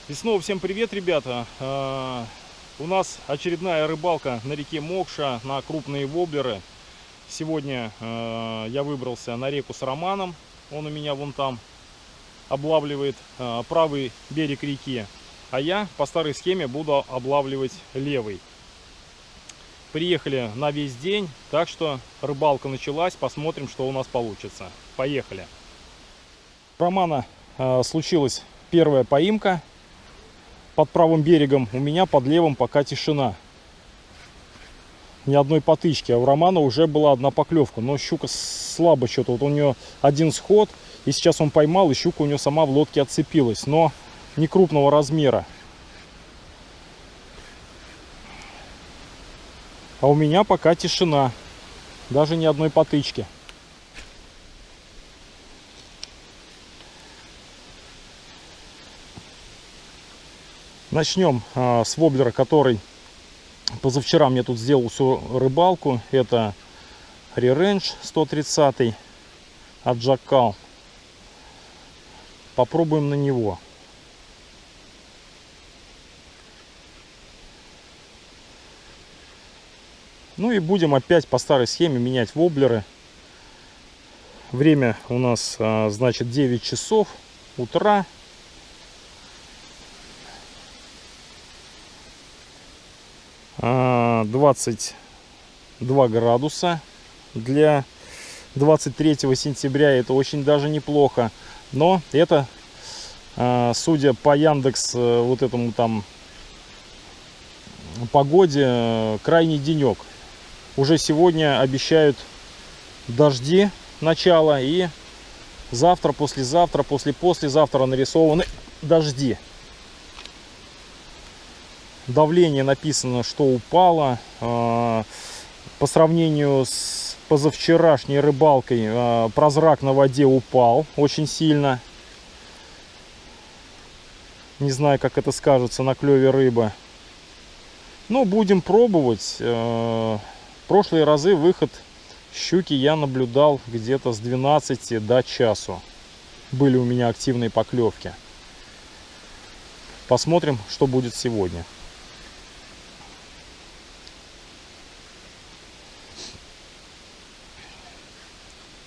И снова всем привет, ребята. У нас очередная рыбалка на реке Мокша на крупные воблеры. Сегодня я выбрался на реку с Романом. Он у меня вон там облавливает правый берег реки. А я по старой схеме буду облавливать левый. Приехали на весь день, так что рыбалка началась. Посмотрим, что у нас получится. Поехали. У Романа случилась первая поимка. Под правым берегом, у меня под левым пока тишина. Ни одной потычки. А у Романа уже была одна поклевка. Но щука слабо что-то. Вот у нее один сход. И сейчас он поймал, и щука у него сама в лодке отцепилась. Но не крупного размера. А у меня пока тишина. Даже ни одной потычки. Начнем с воблера, который позавчера мне тут сделал всю рыбалку. Это Re-Range 130 от Джакал. Попробуем на него. Ну и будем опять по старой схеме менять воблеры. Время у нас, значит, 9 часов утра. А, 22 градуса. Для 23 сентября это очень даже неплохо. Но это, судя по Яндекс вот этому там погоде, крайний денек. Уже сегодня обещают дожди начало, и завтра, послезавтра, послезавтра нарисованы дожди. Давление написано, что упало. По сравнению с позавчерашней рыбалкой, прозрак на воде упал очень сильно. Не знаю, как это скажется на клеве рыбы. Но будем пробовать. В прошлые разы выход щуки я наблюдал где-то с 12 до часу. Были у меня активные поклевки. Посмотрим, что будет сегодня.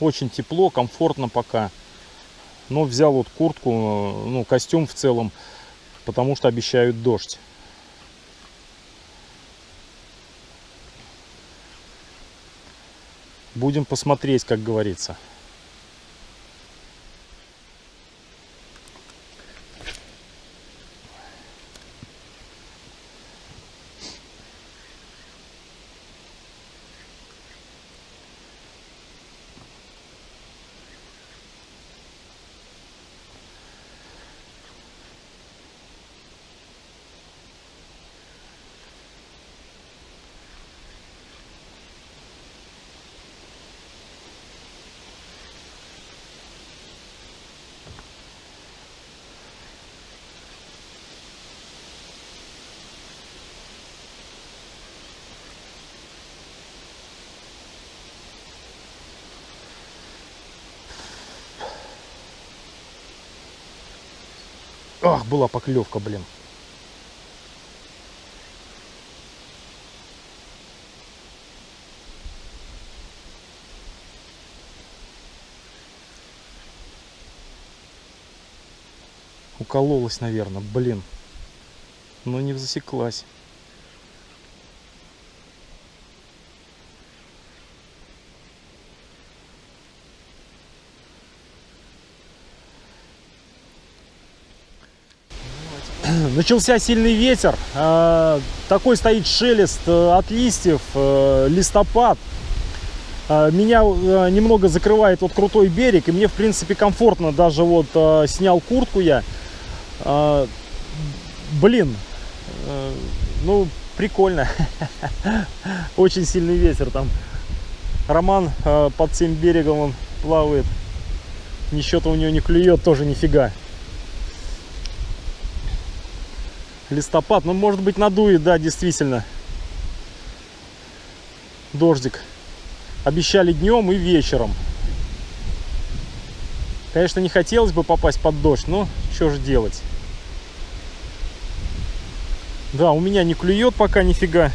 Очень тепло, комфортно пока. Но взял вот куртку, ну, костюм в целом, потому что обещают дождь. Будем посмотреть, как говорится. Ах, была поклевка, блин. Укололась, наверное, блин. Но не засеклась. Начался сильный ветер, такой стоит шелест от листьев, листопад. Меня немного закрывает вот крутой берег, и мне в принципе комфортно, даже вот снял куртку я. Блин, ну прикольно, очень сильный ветер там. Роман под всем берегом он плавает, ничего-то у него не клюет тоже нифига. Листопад, ну может быть надует, да, действительно. Дождик. Обещали днем и вечером. Конечно, не хотелось бы попасть под дождь, но что же делать. Да, у меня не клюет пока нифига.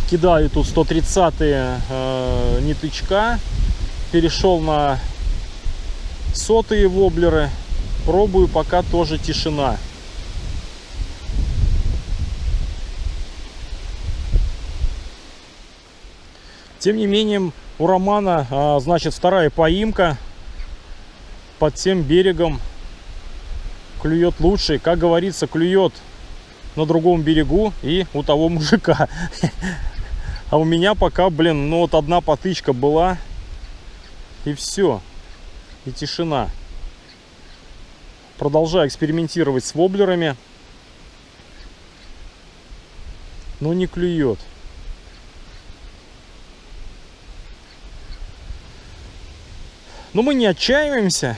Кидаю тут 130-е ниточка. Перешел на 100-е воблеры. Пробую, пока тоже тишина. Тем не менее, у Романа, значит, вторая поимка. Под тем берегом клюет лучше. Как говорится, клюет на другом берегу и у того мужика. А у меня пока, блин, ну вот одна потычка была. И все. И тишина. Продолжаю экспериментировать с воблерами. Но не клюет. Но мы не отчаиваемся.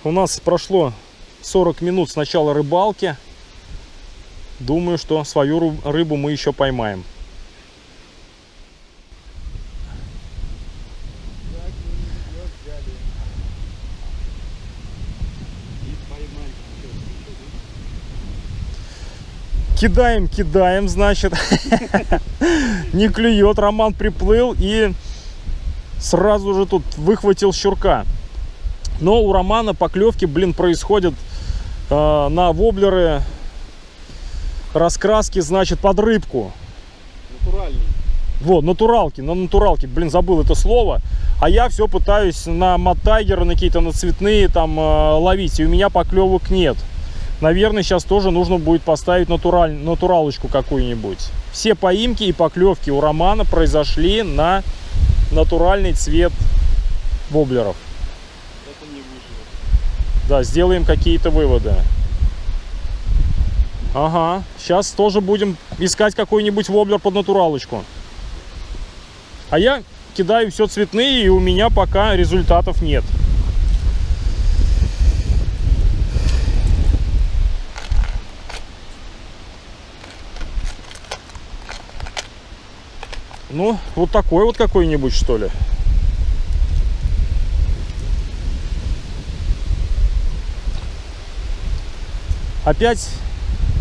У нас прошло 40 минут с начала рыбалки. Думаю, что свою рыбу мы еще поймаем. Кидаем, значит. Не клюет. Роман приплыл и сразу же тут выхватил щурка. Но у Романа поклевки, блин, происходят на воблеры, раскраски, значит, под рыбку. Натуральный. Вот, натуралки, на натуралке, блин, забыл это слово. А я все пытаюсь на модтайгеры, на какие-то на цветные там ловить, и у меня поклевок нет. Наверное, сейчас тоже нужно будет поставить натуралочку какую-нибудь. Все поимки и поклевки у Романа произошли на натуральный цвет воблеров. Это не выжило. Да, сделаем какие-то выводы. Ага, сейчас тоже будем искать какой-нибудь воблер под натуралочку. А я кидаю все цветные, и у меня пока результатов нет. Ну, вот такой вот какой-нибудь, что ли. Опять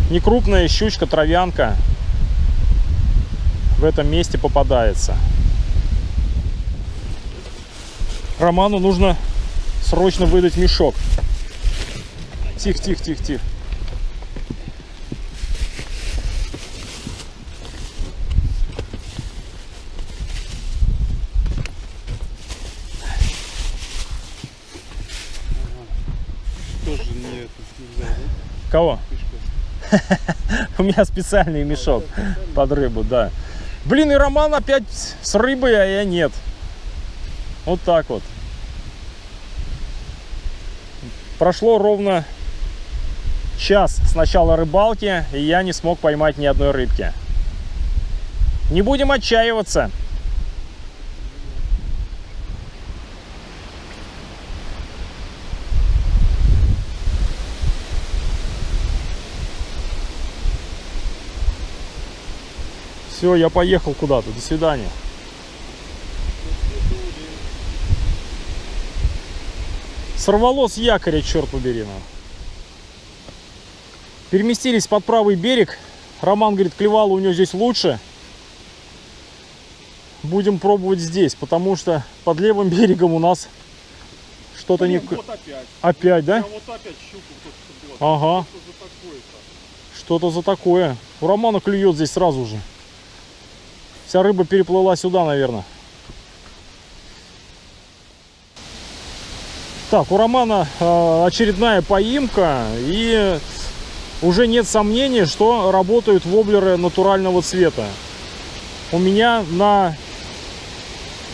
некрупная щучка, травянка в этом месте попадается. Роману нужно срочно выдать мешок. Тихо, тихо, тихо, тихо. Тоже не это взял, да? Кого? Фишка. У меня специальный мешок под рыбу, да. Блин, и Роман опять с рыбой, а я нет. Вот так вот. Прошло ровно час с начала рыбалки, и я не смог поймать ни одной рыбки. Не будем отчаиваться. Все, я поехал куда-то. До свидания. Сорвало с якоря, черт побери. Переместились под правый берег. Роман говорит, клевало у него здесь лучше. Будем пробовать здесь, потому что под левым берегом у нас что-то не... Вот опять. Опять, да? Вот опять щуку кто-то собрал. Ага. Что за такое-то? Что-то за такое. У Романа клюет здесь сразу же. Вся рыба переплыла сюда, наверное. Так, у Романа очередная поимка. И уже нет сомнений, что работают воблеры натурального цвета. У меня на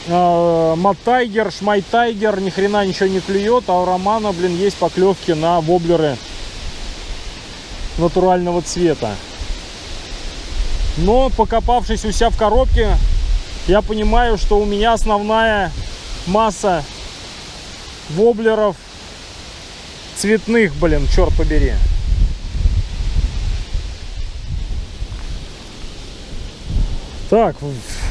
модтайгер, шмайттайгер ни хрена ничего не клюет. А у Романа, блин, есть поклевки на воблеры натурального цвета. Но покопавшись у себя в коробке, я понимаю, что у меня основная масса воблеров цветных, блин, черт побери. Так,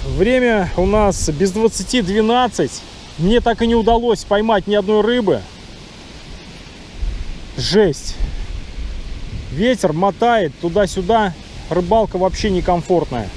время у нас без 20:12. Мне так и не удалось поймать ни одной рыбы. Жесть. Ветер мотает туда-сюда. Рыбалка вообще некомфортная.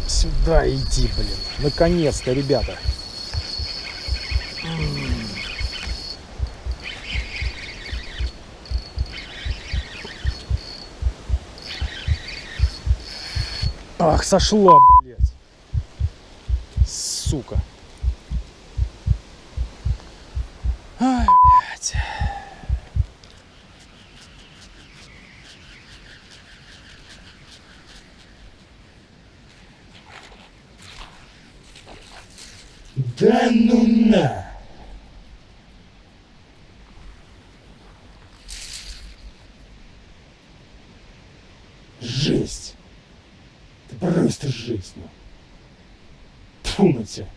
Сюда иди, блин. Наконец-то, ребята. Ах, сошла, блядь. Сука. Ай, блядь. Да ну на! Жесть! Это просто жесть, ну. Тьфу на тебя.